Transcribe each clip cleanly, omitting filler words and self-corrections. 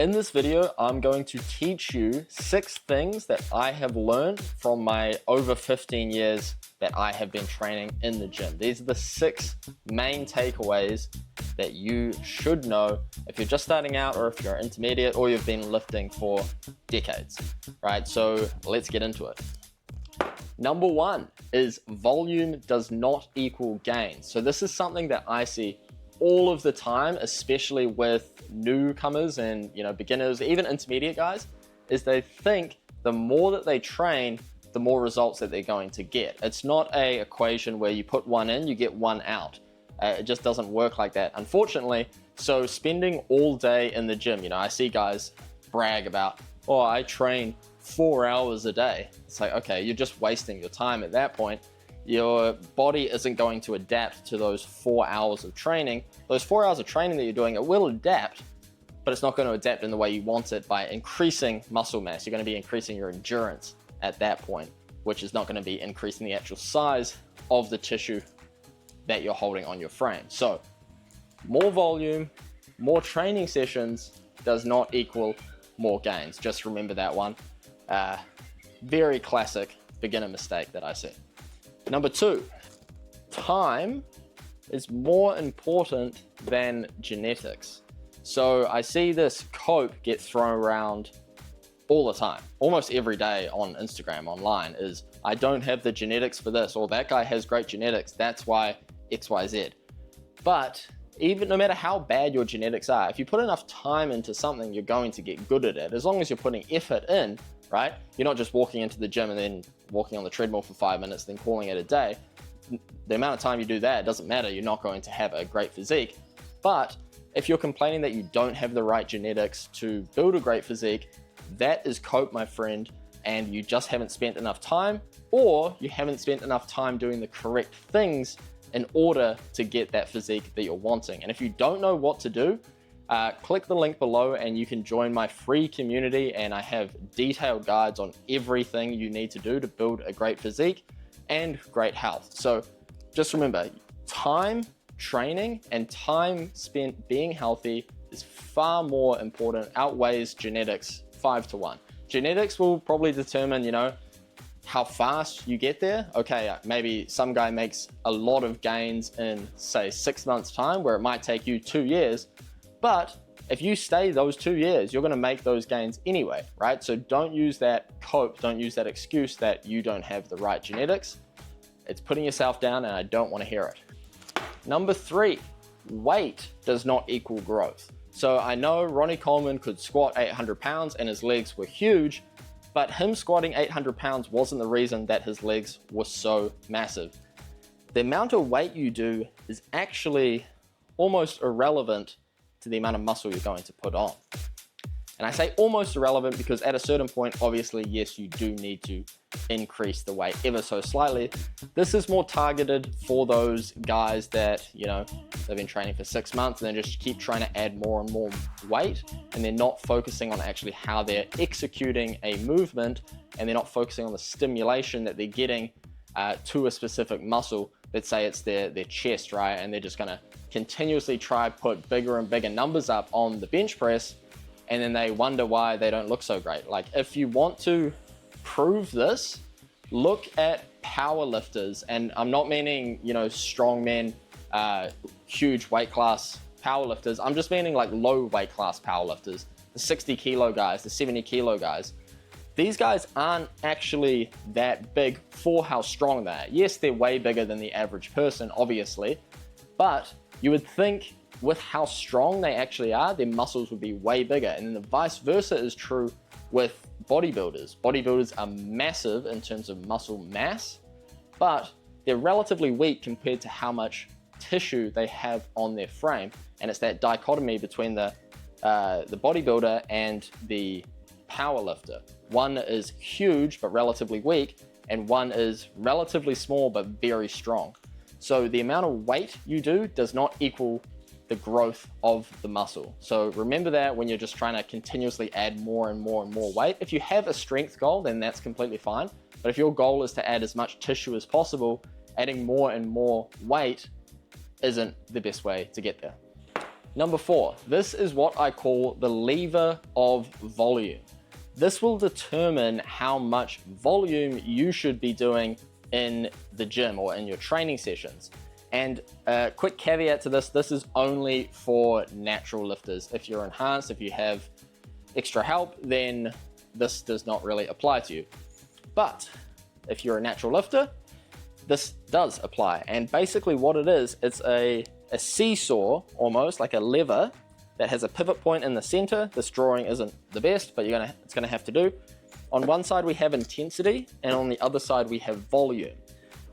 In this video, I'm going to teach you 6 things that I have learned from my over 15 years that I have been training in the gym. These are the 6 main takeaways that you should know if you're just starting out, or if you're intermediate, or you've been lifting for decades, right? So let's get into it. Number 1 is volume does not equal gain. So this is something that I see all of the time, especially with newcomers and beginners, even intermediate guys, is they think the more that they train, the more results that they're going to get. It's not a equation where you put one in, you get one out. It just doesn't work like that, unfortunately. So spending all day in the gym, I see guys brag about, oh, I train 4 hours a day. It's like, okay, you're just wasting your time at that point. Your body isn't going to adapt to those 4 hours of training. Those 4 hours of training that you're doing, it will adapt, but it's not going to adapt in the way you want it by increasing muscle mass. You're going to be increasing your endurance at that point, which is not going to be increasing the actual size of the tissue that you're holding on your frame. So more volume, more training sessions does not equal more gains. Just remember that one. Very classic beginner mistake that I see. Number 2, time is more important than genetics. So I see this quote get thrown around all the time, almost every day on Instagram, online, is I don't have the genetics for this, or that guy has great genetics, that's why XYZ. But even no matter how bad your genetics are, if you put enough time into something, you're going to get good at it. As long as you're putting effort in, right? You're not just walking into the gym and then walking on the treadmill for 5 minutes, then calling it a day. The amount of time you do that, it doesn't matter. You're not going to have a great physique. But if you're complaining that you don't have the right genetics to build a great physique, that is cope, my friend, and you just haven't spent enough time, or you haven't spent enough time doing the correct things in order to get that physique that you're wanting. And if you don't know what to do, click the link below and you can join my free community, and I have detailed guides on everything you need to do to build a great physique and great health. So just remember, time training and time spent being healthy is far more important, outweighs genetics 5 to 1. Genetics will probably determine, how fast you get there. Okay, maybe some guy makes a lot of gains in, say, 6 months time, where it might take you 2 years. But if you stay those 2 years, you're going to make those gains anyway, right? So don't use that cope, don't use that excuse that you don't have the right genetics. It's putting yourself down, and I don't want to hear it. Number 3, weight does not equal growth. So I know Ronnie Coleman could squat 800 pounds and his legs were huge, but him squatting 800 pounds wasn't the reason that his legs were so massive. The amount of weight you do is actually almost irrelevant to the amount of muscle you're going to put on. And I say almost irrelevant because at a certain point, obviously, yes, you do need to increase the weight ever so slightly. This is more targeted for those guys that, they've been training for 6 months and then just keep trying to add more and more weight, and they're not focusing on actually how they're executing a movement, and they're not focusing on the stimulation that they're getting to a specific muscle. Let's say it's their chest, right? And they're just gonna continuously try put bigger and bigger numbers up on the bench press, and then they wonder why they don't look so great. Like, if you want to prove this, look at power lifters. And I'm not meaning, strong men, huge weight class power lifters. I'm just meaning like low weight class power lifters, the 60 kilo guys, the 70 kilo guys. These guys aren't actually that big for how strong they are. Yes, they're way bigger than the average person, obviously, but you would think with how strong they actually are, their muscles would be way bigger. And then the vice versa is true with bodybuilders. Bodybuilders are massive in terms of muscle mass, but they're relatively weak compared to how much tissue they have on their frame. And it's that dichotomy between the bodybuilder and the power lifter. One is huge but relatively weak, and one is relatively small but very strong. So the amount of weight you do does not equal the growth of the muscle. So remember that when you're just trying to continuously add more and more and more weight. If you have a strength goal, then that's completely fine. But if your goal is to add as much tissue as possible, adding more and more weight isn't the best way to get there. Number 4, this is what I call the lever of volume. This will determine how much volume you should be doing in the gym or in your training sessions. And a quick caveat to this is only for natural lifters. If you're enhanced, if you have extra help, then this does not really apply to you. But if you're a natural lifter, this does apply. And basically what it is, it's a seesaw, almost like a lever that has a pivot point in the center. This drawing isn't the best, but it's gonna have to do. On one side we have intensity, and on the other side we have volume.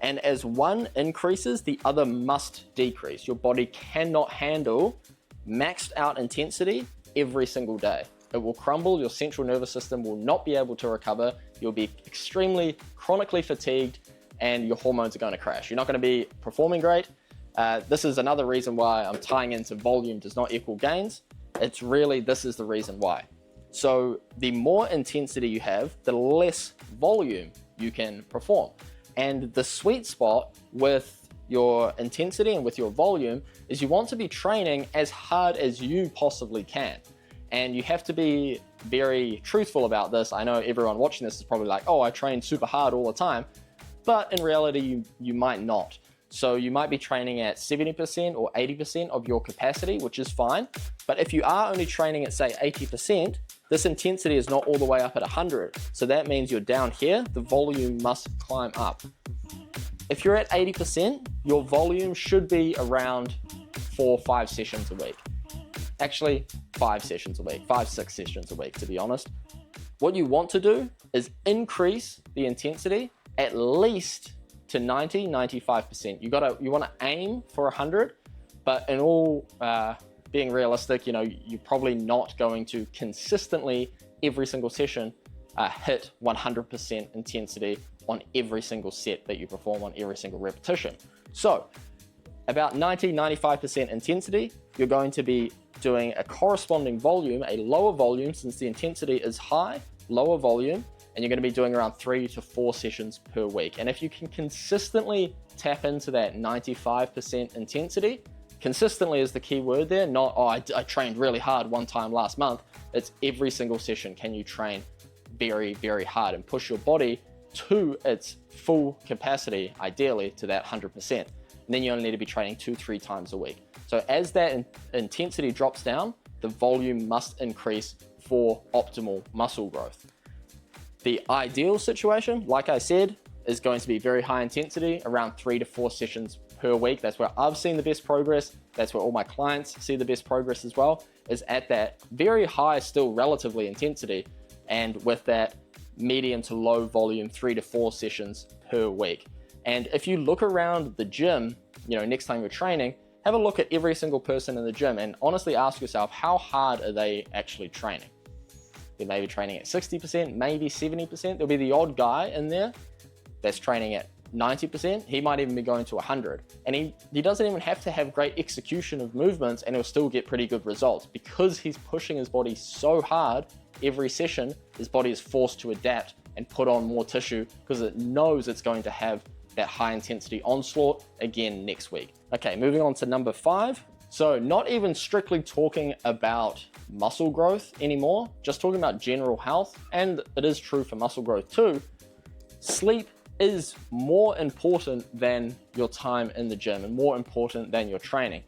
And as one increases, the other must decrease. Your body cannot handle maxed out intensity every single day. It will crumble, your central nervous system will not be able to recover, you'll be extremely chronically fatigued, and your hormones are going to crash. You're not going to be performing great. This is another reason why I'm tying into volume does not equal gains. It's really, this is the reason why. So the more intensity you have, the less volume you can perform. And the sweet spot with your intensity and with your volume is you want to be training as hard as you possibly can. And you have to be very truthful about this. I know everyone watching this is probably like, oh, I train super hard all the time. But in reality, you might not. So you might be training at 70% or 80% of your capacity, which is fine. But if you are only training at, say, 80%, this intensity is not all the way up at 100. So that means you're down here, the volume must climb up. If you're at 80%, your volume should be around 4 or 5 sessions a week. Actually, 5 sessions a week, 5-6 sessions a week, to be honest. What you want to do is increase the intensity at least to 90-95%. You want to aim for 100, but in all being realistic, you're probably not going to consistently every single session hit 100% intensity on every single set that you perform, on every single repetition. So about 90-95% intensity, you're going to be doing a corresponding volume, a lower volume, since the intensity is high, lower volume, and you're going to be doing around 3 to 4 sessions per week. And if you can consistently tap into that 95% intensity, consistently is the key word there, not, oh, I trained really hard one time last month. It's every single session. Can you train very, very hard and push your body to its full capacity, ideally to that 100%. And then you only need to be training 2-3 times a week. So as that intensity drops down, the volume must increase for optimal muscle growth. The ideal situation, like I said, is going to be very high intensity, around 3 to 4 sessions per week. That's where I've seen the best progress. That's where all my clients see the best progress as well, is at that very high, still relatively intensity, and with that medium to low volume, 3 to 4 sessions per week. And if you look around the gym, next time you're training, have a look at every single person in the gym and honestly ask yourself, how hard are they actually training? They may be training at 60%, maybe 70%. There'll be the odd guy in there that's training at 90%. He might even be going to 100. And he doesn't even have to have great execution of movements, and he'll still get pretty good results. Because he's pushing his body so hard every session, his body is forced to adapt and put on more tissue because it knows it's going to have that high intensity onslaught again next week. Okay, moving on to number 5. So not even strictly talking about muscle growth anymore, just talking about general health, and it is true for muscle growth too. Sleep is more important than your time in the gym and more important than your training.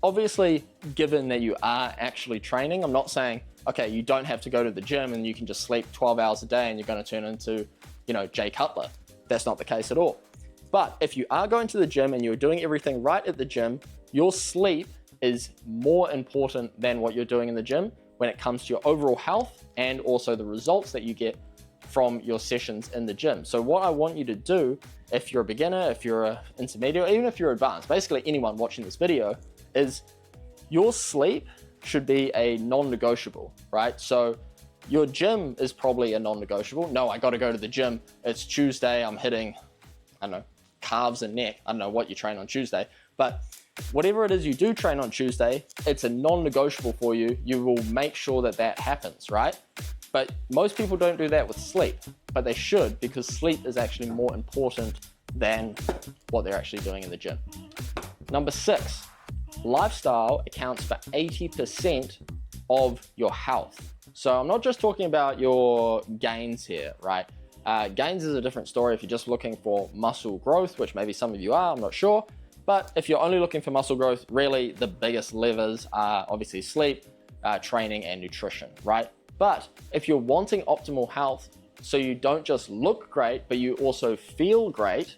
Obviously, given that you are actually training, I'm not saying, okay, you don't have to go to the gym and you can just sleep 12 hours a day and you're going to turn into, Jay Cutler. That's not the case at all. But if you are going to the gym and you're doing everything right at the gym, your sleep is more important than what you're doing in the gym when it comes to your overall health and also the results that you get from your sessions in the gym. So what I want you to do, if you're a beginner, if you're an intermediate, even if you're advanced, basically anyone watching this video, is your sleep should be a non-negotiable, right? So your gym is probably a non-negotiable. No, I got to go to the gym. It's Tuesday. I'm hitting, calves and neck. I don't know what you train on Tuesday, but whatever it is you do train on Tuesday, it's a non-negotiable for you. You will make sure that happens, right? But most people don't do that with sleep, but they should, because sleep is actually more important than what they're actually doing in the gym. Number 6, lifestyle accounts for 80% of your health. So I'm not just talking about your gains here, right? Gains is a different story if you're just looking for muscle growth, which maybe some of you are, I'm not sure. But if you're only looking for muscle growth, really the biggest levers are obviously sleep, training, and nutrition, right? But if you're wanting optimal health, so you don't just look great, but you also feel great,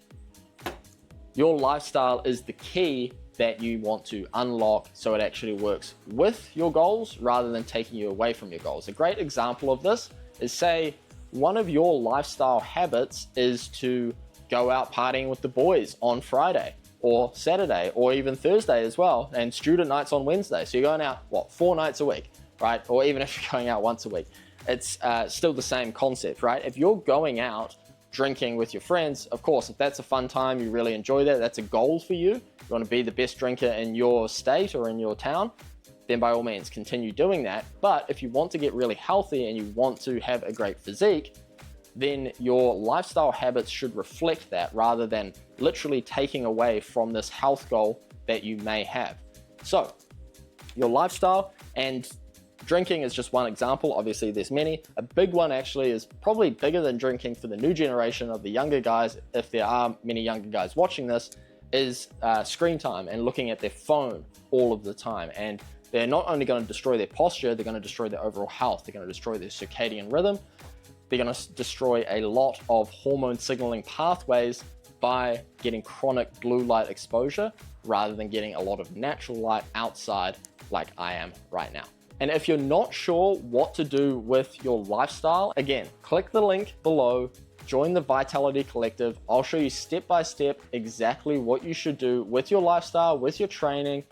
your lifestyle is the key that you want to unlock so it actually works with your goals rather than taking you away from your goals. A great example of this is, say, one of your lifestyle habits is to go out partying with the boys on Friday or Saturday or even Thursday as well, and student nights on Wednesday. So you're going out, 4 nights a week, right? Or even if you're going out once a week, it's still the same concept, right? If you're going out drinking with your friends, of course, if that's a fun time, you really enjoy that, that's a goal for you, you want to be the best drinker in your state or in your town, then by all means continue doing that. But if you want to get really healthy and you want to have a great physique, then your lifestyle habits should reflect that rather than literally taking away from this health goal that you may have. So your lifestyle, and drinking is just one example. Obviously there's many. A big one actually is probably bigger than drinking for the new generation of the younger guys, if there are many younger guys watching this, is screen time and looking at their phone all of the time. And they're not only going to destroy their posture, they're going to destroy their overall health. They're going to destroy their circadian rhythm. They're going to destroy a lot of hormone signaling pathways by getting chronic blue light exposure rather than getting a lot of natural light outside like I am right now. And if you're not sure what to do with your lifestyle, again, click the link below, join the Vitality Collective. I'll show you step by step exactly what you should do with your lifestyle, with your training,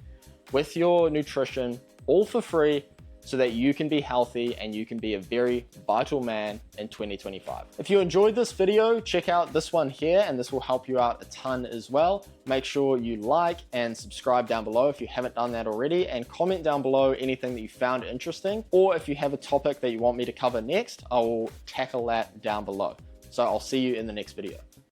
with your nutrition, all for free, so that you can be healthy and you can be a very vital man in 2025. If you enjoyed this video, check out this one here, and this will help you out a ton as well. Make sure you like and subscribe down below if you haven't done that already, and comment down below anything that you found interesting, or if you have a topic that you want me to cover next, I will tackle that down below. So I'll see you in the next video.